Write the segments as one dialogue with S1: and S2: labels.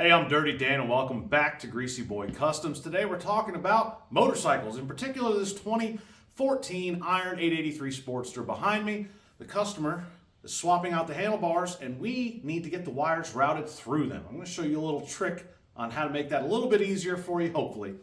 S1: Hey, I'm Dirty Dan and welcome back to Greasy Boy Customs. Today we're talking about motorcycles, in particular this 2014 Iron 883 Sportster behind me. The customer is swapping out the handlebars and we need to get the wires routed through them. I'm going to show you a little trick on how to make that a little bit easier for you, hopefully.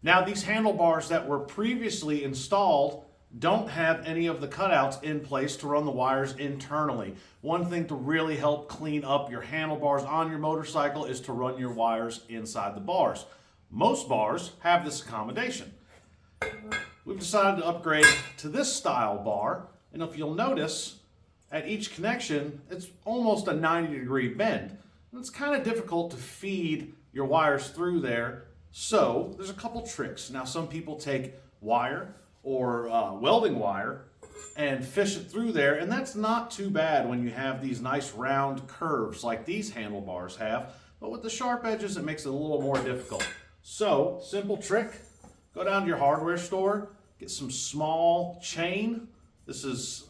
S1: Now, these handlebars that were previously installed don't have any of the cutouts in place to run the wires internally. One thing to really help clean up your handlebars on your motorcycle is to run your wires inside the bars. Most bars have this accommodation. We've decided to upgrade to this style bar, and if you'll notice, at each connection, it's almost a 90-degree bend. And it's kind of difficult to feed your wires through there, so there's a couple tricks. Now, some people take wire or welding wire and fish it through there, and that's not too bad when you have these nice round curves like these handlebars have, but with the sharp edges it makes it a little more difficult. So, simple trick, go down to your hardware store, get some small chain. This is,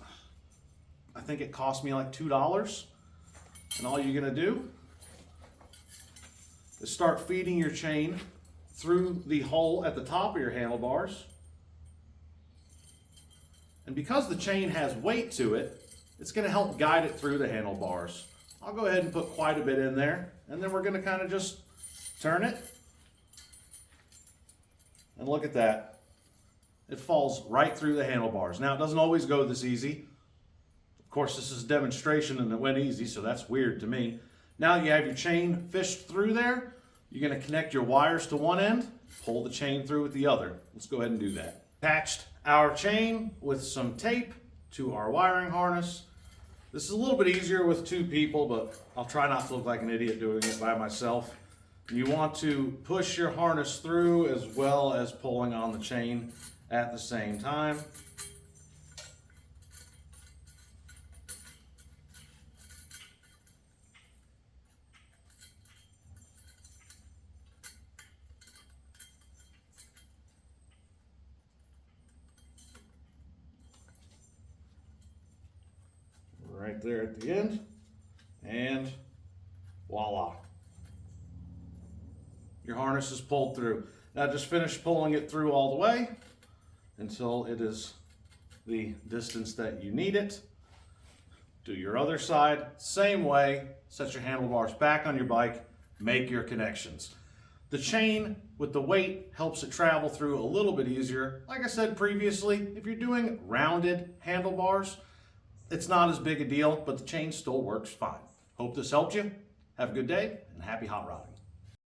S1: I think it cost me like $2, and all you're gonna do is start feeding your chain through the hole at the top of your handlebars. And because the chain has weight to it, it's going to help guide it through the handlebars. I'll go ahead and put quite a bit in there, and then we're going to kind of just turn it. And look at that. It falls right through the handlebars. Now, it doesn't always go this easy. Of course, this is a demonstration and it went easy, so that's weird to me. Now you have your chain fished through there. You're going to connect your wires to one end, pull the chain through with the other. Let's go ahead and do that. Attached our chain with some tape to our wiring harness. This is a little bit easier with two people, but I'll try not to look like an idiot doing it by myself. You want to push your harness through as well as pulling on the chain at the same time. Right there at the end, and voila. Your harness is pulled through. Now just finish pulling it through all the way until it is the distance that you need it. Do your other side, same way. Set your handlebars back on your bike, make your connections. The chain with the weight helps it travel through a little bit easier. Like I said previously, if you're doing rounded handlebars, it's not as big a deal, but the chain still works fine. Hope this helped you. Have a good day and happy hot rodding.